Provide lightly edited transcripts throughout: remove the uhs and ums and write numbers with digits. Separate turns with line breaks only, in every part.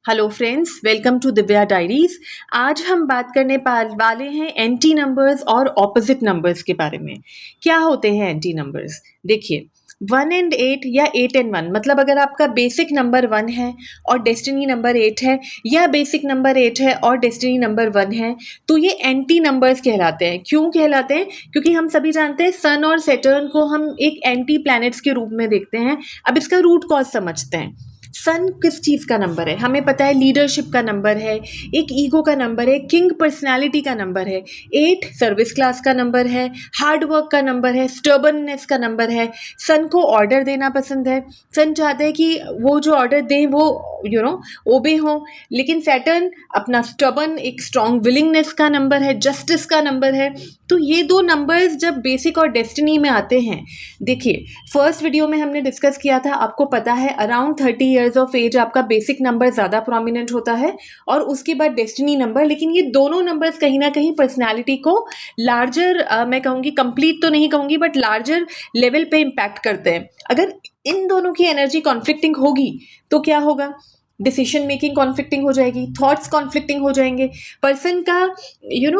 Hello friends, welcome to Divya diaries. आज हम बात करने वाले हैं एंटी नंबर्स और ऑपोजिट नंबर्स के बारे में। क्या होते हैं एंटी नंबर्स? देखिए, 1 and 8 या 8 and 1, मतलब अगर आपका बेसिक नंबर 1 है और डेस्टिनी नंबर 8 है, या बेसिक नंबर 8 है और डेस्टिनी नंबर 1 है, तो ये एंटी नंबर्स कहलाते हैं। क्यों कहलाते हैं? क्योंकि हम सभी जानते हैं सन और सैटर्न को हम एक एंटी प्लैनेट्स के रूप में देखते हैं। अब इसका रूट कॉज समझते हैं। सन किस चीज़ का नंबर है? हमें पता है लीडरशिप का नंबर है, एक ईगो का नंबर है, किंग पर्सनालिटी का नंबर है। 8 सर्विस क्लास का नंबर है, हार्ड वर्क का नंबर है, स्टर्बननेस का नंबर है। सन को ऑर्डर देना पसंद है। सन चाहते हैं कि वो जो ऑर्डर दें वो ओबे हो। लेकिन सैटर्न अपना स्टर्बन, एक स्ट्रॉन्ग विलिंगनेस का नंबर है, जस्टिस का नंबर है। तो ये दो नंबर्स जब बेसिक और डेस्टिनी में आते हैं, देखिए फर्स्ट वीडियो में हमने डिस्कस किया था, आपको पता है अराउंड 30 ईयर्स ऑफ एज आपका बेसिक नंबर ज़्यादा प्रोमिनेंट होता है और उसके बाद डेस्टिनी नंबर। लेकिन ये दोनों नंबर्स कहीं ना कहीं पर्सनैलिटी को लार्जर, मैं कहूँगी कंप्लीट तो नहीं कहूँगी, बट लार्जर लेवल पे इम्पैक्ट करते हैं। अगर इन दोनों की एनर्जी कॉन्फ्लिक्टिंग होगी तो क्या होगा? डिसीजन मेकिंग कॉन्फ्लिक्टिंग हो जाएगी, थॉट्स कॉन्फ्लिक्टिंग हो जाएंगे। पर्सन का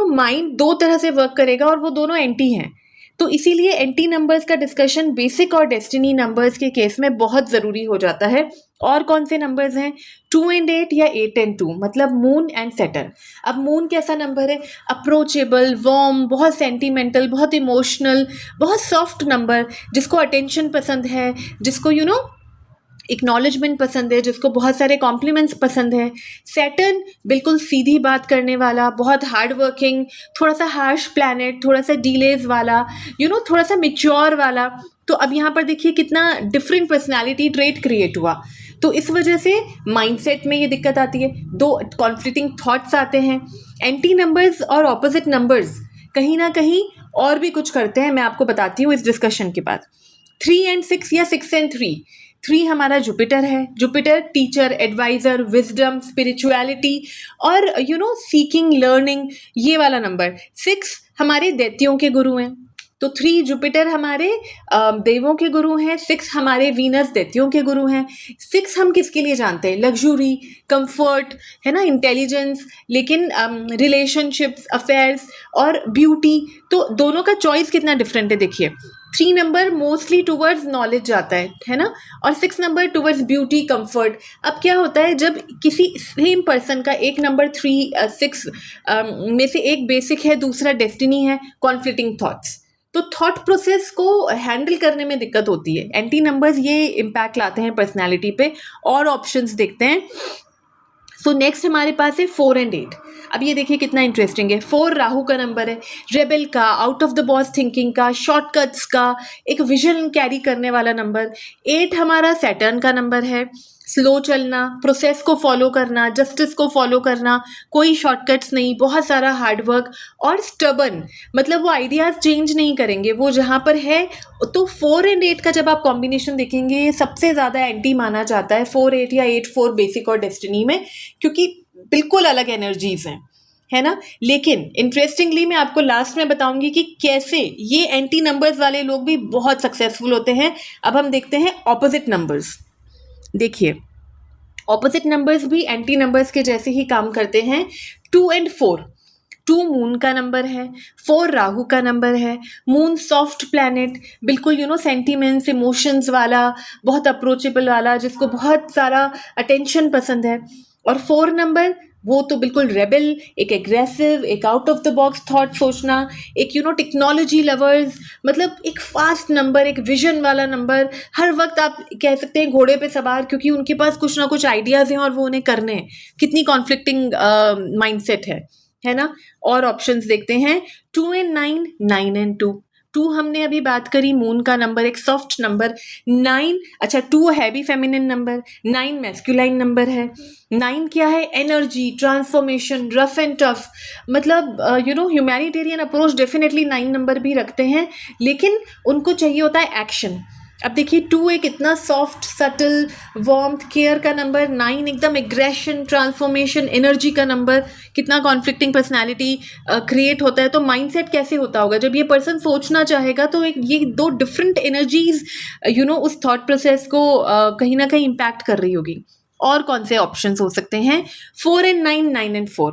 माइंड दो तरह से वर्क करेगा और वो दोनों एंटी हैं। तो इसीलिए एंटी नंबर्स का डिस्कशन बेसिक और डेस्टिनी नंबर्स के केस में बहुत ज़रूरी हो जाता है। और कौन से नंबर्स हैं? 2 and 8 या 8 and 2, मतलब मून एंड सैटर्न। अब मून कैसा नंबर है? अप्रोचेबल, वार्म, बहुत सेंटिमेंटल, बहुत इमोशनल, बहुत सॉफ्ट नंबर, जिसको अटेंशन पसंद है, जिसको एक्नॉलेजमेंट पसंद है, जिसको बहुत सारे कॉम्प्लीमेंट्स पसंद है। सैटर्न बिल्कुल सीधी बात करने वाला, बहुत हार्ड वर्किंग, थोड़ा सा हार्श प्लैनेट, थोड़ा सा डीलेज वाला, थोड़ा सा मिच्योर वाला। तो अब यहाँ पर देखिए कितना डिफरेंट पर्सनालिटी ट्रेट क्रिएट हुआ। तो इस वजह से माइंडसेट में ये दिक्कत आती है, दो कॉन्फ्लिक्टिंग थॉट्स आते हैं। एंटी नंबर्स और ऑपोजिट नंबर्स कहीं ना कहीं और भी कुछ करते हैं, मैं आपको बताती हूँ इस डिस्कशन के बाद। 3 and 6 या 6 and 3। 3 हमारा जुपिटर है। Jupiter teacher, advisor, wisdom, spirituality और सीकिंग लर्निंग, ये वाला नंबर। 6 हमारे दैत्यों के गुरु हैं। तो 3 जुपिटर हमारे देवों के गुरु हैं, 6 हमारे वीनस दैत्यों के गुरु हैं। 6 हम किसके लिए जानते हैं? लग्जरी, कंफर्ट, है ना, इंटेलिजेंस, लेकिन रिलेशनशिप्स, अफेयर्स और ब्यूटी। तो दोनों का चॉइस कितना डिफरेंट है, देखिए। 3 नंबर मोस्टली टूवर्ड्स नॉलेज जाता है ना, और 6 नंबर टूवर्ड्स ब्यूटी, कंफर्ट। अब क्या होता है जब किसी सेम पर्सन का एक नंबर 3 6 में से एक बेसिक है, दूसरा डेस्टिनी है, कॉन्फ्लिक्टिंग थॉट्स, तो थॉट प्रोसेस को हैंडल करने में दिक्कत होती है। एंटी नंबर्स ये इम्पैक्ट लाते हैं पर्सनैलिटी पे। और ऑप्शंस देखते हैं। सो नेक्स्ट हमारे पास है 4 and 8। अब ये देखिए कितना इंटरेस्टिंग है। 4 राहु का नंबर है, रेबल का, out of the box thinking का, शॉर्टकट्स का, एक विजन कैरी करने वाला नंबर। 8 हमारा सैटर्न का नंबर है, स्लो चलना, प्रोसेस को फॉलो करना, जस्टिस को फॉलो करना, कोई शॉर्टकट्स नहीं, बहुत सारा हार्डवर्क। और स्टबन, मतलब वो आइडियाज़ चेंज नहीं करेंगे, वो जहाँ पर है। तो 4 and 8 का जब आप कॉम्बिनेशन देखेंगे, ये सबसे ज़्यादा एंटी माना जाता है 4 8 या 8 4 बेसिक और डेस्टिनी में, क्योंकि बिल्कुल अलग एनर्जीज हैं, है ना। लेकिन इंटरेस्टिंगली मैं आपको लास्ट में बताऊंगी कि कैसे ये एंटी नंबर्स वाले लोग भी बहुत सक्सेसफुल होते हैं। अब हम देखते हैं ऑपोजिट नंबर्स। देखिए, ऑपोजिट नंबर्स भी एंटी नंबर्स के जैसे ही काम करते हैं। 2 and 4। 2 मून का नंबर है, 4 राहु का नंबर है। मून सॉफ्ट प्लैनेट, बिल्कुल सेंटीमेंट्स, इमोशंस वाला, बहुत अप्रोचेबल वाला, जिसको बहुत सारा अटेंशन पसंद है। और 4 नंबर वो तो बिल्कुल रेबल, एक एग्रेसिव, एक out of the box thought सोचना, एक टेक्नोलॉजी लवर्स, मतलब एक फास्ट नंबर, एक विजन वाला नंबर। हर वक्त आप कह सकते हैं घोड़े पे सवार, क्योंकि उनके पास कुछ ना कुछ आइडियाज़ हैं और वो उन्हें करने हैं। कितनी कॉन्फ्लिक्टिंग माइंडसेट है ना। और ऑप्शंस देखते हैं। 2 and 9, 9 and 2। 2 हमने अभी बात करी, मून का नंबर, एक सॉफ्ट नंबर। 9, अच्छा 2 heavy feminine number, 9 masculine number है। 9 क्या है? Energy, transformation, rough and tough, मतलब ह्यूमैनिटेरियन अप्रोच डेफिनेटली 9 नंबर भी रखते हैं, लेकिन उनको चाहिए होता है एक्शन। अब देखिए 2 एक इतना सॉफ्ट, सटल, वार्मथ, केयर का नंबर। 9 एकदम एग्रेशन, ट्रांसफॉर्मेशन, एनर्जी का नंबर। कितना कॉन्फ्लिक्टिंग पर्सनालिटी क्रिएट होता है। तो माइंडसेट कैसे होता होगा जब ये पर्सन सोचना चाहेगा, तो ये दो डिफरेंट एनर्जीज उस थॉट प्रोसेस को कहीं ना कहीं इम्पैक्ट कर रही होगी। और कौन से ऑप्शंस हो सकते हैं? 4 एंड 9, 9 एंड 4।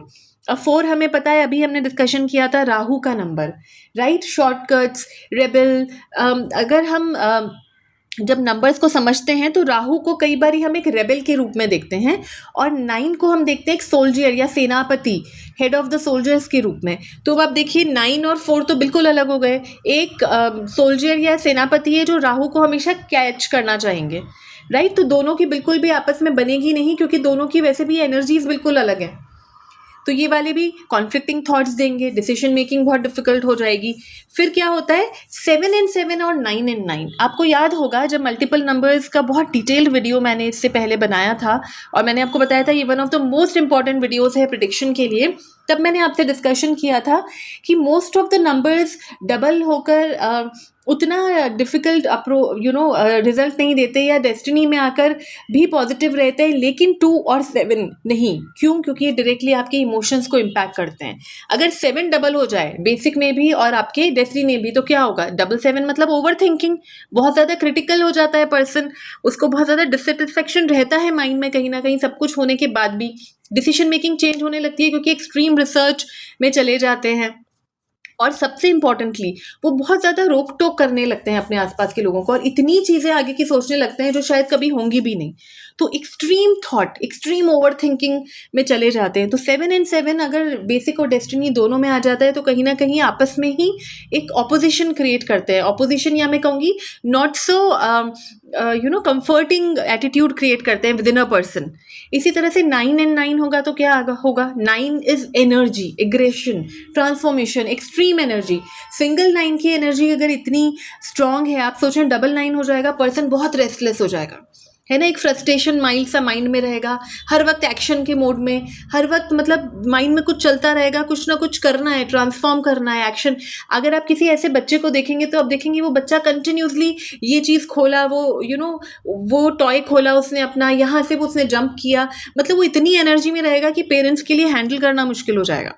अब 4 हमें पता है, अभी हमने डिस्कशन किया था, राहु का नंबर, राइट? Shortcuts, rebel. अगर हम जब नंबर्स को समझते हैं तो राहु को कई बार हम एक रेबल के रूप में देखते हैं, और 9 को हम देखते हैं एक सोल्जर या सेनापति, हेड ऑफ द सोल्जर्स के रूप में। तो अब आप देखिए 9 और 4 तो बिल्कुल अलग हो गए। एक सोल्जर या सेनापति है जो राहु को हमेशा कैच करना चाहेंगे, राइट? तो दोनों की बिल्कुल भी आपस में बनेगी नहीं, क्योंकि दोनों की वैसे भी एनर्जीज बिल्कुल अलग है। तो ये वाले भी कॉन्फ्लिक्टिंग थॉट्स देंगे, डिसीजन मेकिंग बहुत डिफिकल्ट हो जाएगी। फिर क्या होता है 7 एंड 7 और 9 एंड 9। आपको याद होगा जब मल्टीपल नंबर्स का बहुत डिटेल्ड वीडियो मैंने इससे पहले बनाया था, और मैंने आपको बताया था ये one of the most important videos है प्रिडिक्शन के लिए। तब मैंने आपसे डिस्कशन किया था कि most of the numbers double होकर उतना डिफिकल्ट रिजल्ट नहीं देते, या डेस्टिनी में आकर भी पॉजिटिव रहते हैं, लेकिन 2 और 7 नहीं। क्यों? क्योंकि ये डायरेक्टली आपके इमोशंस को इम्पैक्ट करते हैं। अगर 7 डबल हो जाए बेसिक में भी और आपके डेस्टिनी में भी, तो क्या होगा? डबल 7 मतलब ओवर थिंकिंग, बहुत ज़्यादा क्रिटिकल हो जाता है पर्सन, उसको बहुत ज़्यादा डिससेटिस्फेक्शन रहता है माइंड में, कहीं ना कहीं सब कुछ होने के बाद भी डिसीजन मेकिंग चेंज होने लगती है, क्योंकि एक्सट्रीम रिसर्च में चले जाते हैं। और सबसे इम्पॉर्टेंटली वो बहुत ज़्यादा रोक टोक करने लगते हैं अपने आसपास के लोगों को, और इतनी चीज़ें आगे की सोचने लगते हैं जो शायद कभी होंगी भी नहीं। तो extreme thought, extreme over thinking में चले जाते हैं। तो 7 एंड 7 अगर बेसिक और डेस्टिनी दोनों में आ जाता है तो कहीं ना कहीं आपस में ही एक ऑपोजिशन क्रिएट करते हैं। ऑपोजिशन, या मैं कहूँगी not so comforting attitude create करते हैं विद इन अ पर्सन। इसी तरह से 9 एंड 9 होगा तो क्या होगा? 9 is energy, aggression, transformation, extreme energy. Single 9 की एनर्जी अगर इतनी स्ट्रांग है, आप सोचें डबल 9 हो जाएगा, पर्सन बहुत रेस्टलेस हो जाएगा, है ना? एक फ्रस्ट्रेशन माइल्ड सा माइंड में रहेगा, हर वक्त एक्शन के मोड में, हर वक्त मतलब माइंड में कुछ चलता रहेगा, कुछ ना कुछ करना है, ट्रांसफॉर्म करना है, एक्शन। अगर आप किसी ऐसे बच्चे को देखेंगे तो आप देखेंगे वो बच्चा कंटिन्यूसली ये चीज़ खोला, वो वो टॉय खोला उसने अपना, यहाँ से वो उसने जंप किया, मतलब वो इतनी एनर्जी में रहेगा कि पेरेंट्स के लिए हैंडल करना मुश्किल हो जाएगा।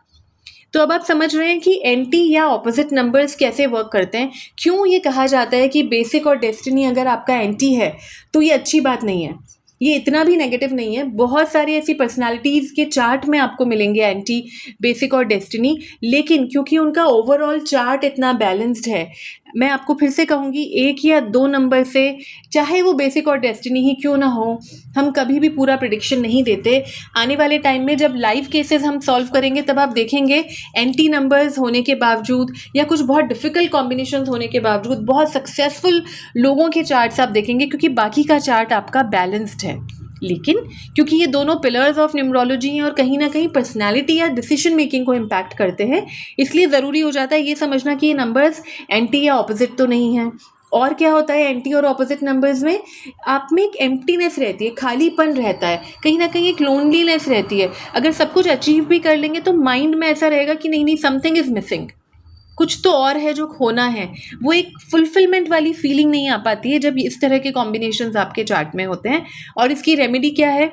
तो अब आप समझ रहे हैं कि एंटी या ऑपोजिट नंबर्स कैसे वर्क करते हैं। क्यों ये कहा जाता है कि बेसिक और डेस्टिनी अगर आपका एंटी है तो ये अच्छी बात नहीं है, ये इतना भी नेगेटिव नहीं है। बहुत सारी ऐसी पर्सनालिटीज़ के चार्ट में आपको मिलेंगे एंटी, बेसिक और डेस्टिनी, लेकिन क्योंकि उनका ओवरऑल चार्ट इतना बैलेंस्ड है, मैं आपको फिर से कहूँगी 1 या 2 नंबर से, चाहे वो बेसिक और डेस्टिनी ही क्यों ना हो, हम कभी भी पूरा प्रेडिक्शन नहीं देते। आने वाले टाइम में जब लाइव केसेस हम सॉल्व करेंगे तब आप देखेंगे एंटी नंबर्स होने के बावजूद या कुछ बहुत डिफ़िकल्ट कॉम्बिनेशन होने के बावजूद बहुत सक्सेसफुल लोगों के चार्ट्स आप देखेंगे, क्योंकि बाकी का चार्ट आपका बैलेंस्ड है। लेकिन क्योंकि ये दोनों पिलर्स ऑफ न्यूमरोलॉजी हैं और कहीं ना कहीं पर्सनालिटी या डिसीजन मेकिंग को इम्पैक्ट करते हैं, इसलिए ज़रूरी हो जाता है ये समझना कि ये नंबर्स एंटी या ऑपोजिट तो नहीं है। और क्या होता है एंटी और ऑपोजिट नंबर्स में? आप में एक एम्प्टीनेस रहती है, खालीपन रहता है, कहीं ना कहीं एक लोनलीनेस रहती है। अगर सब कुछ अचीव भी कर लेंगे तो माइंड में ऐसा रहेगा कि नहीं समथिंग इज़ मिसिंग, कुछ तो और है जो खोना है। वो एक फुलफिलमेंट वाली फीलिंग नहीं आ पाती है जब इस तरह के कॉम्बिनेशंस आपके चार्ट में होते हैं। और इसकी रेमेडी क्या है?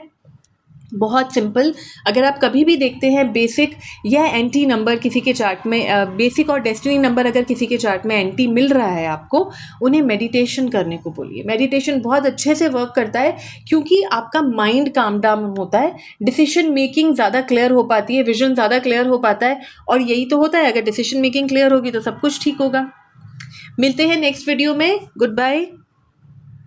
बहुत सिंपल। अगर आप कभी भी देखते हैं बेसिक या एंटी नंबर किसी के चार्ट में, बेसिक और डेस्टिनी नंबर अगर किसी के चार्ट में एंटी मिल रहा है आपको, उन्हें मेडिटेशन करने को बोलिए। मेडिटेशन बहुत अच्छे से वर्क करता है, क्योंकि आपका माइंड काम डाउन होता है, डिसीजन मेकिंग ज़्यादा क्लियर हो पाती है, विजन ज़्यादा क्लियर हो पाता है। और यही तो होता है, अगर डिसीजन मेकिंग क्लियर होगी तो सब कुछ ठीक होगा। मिलते हैं नेक्स्ट वीडियो में। Good bye.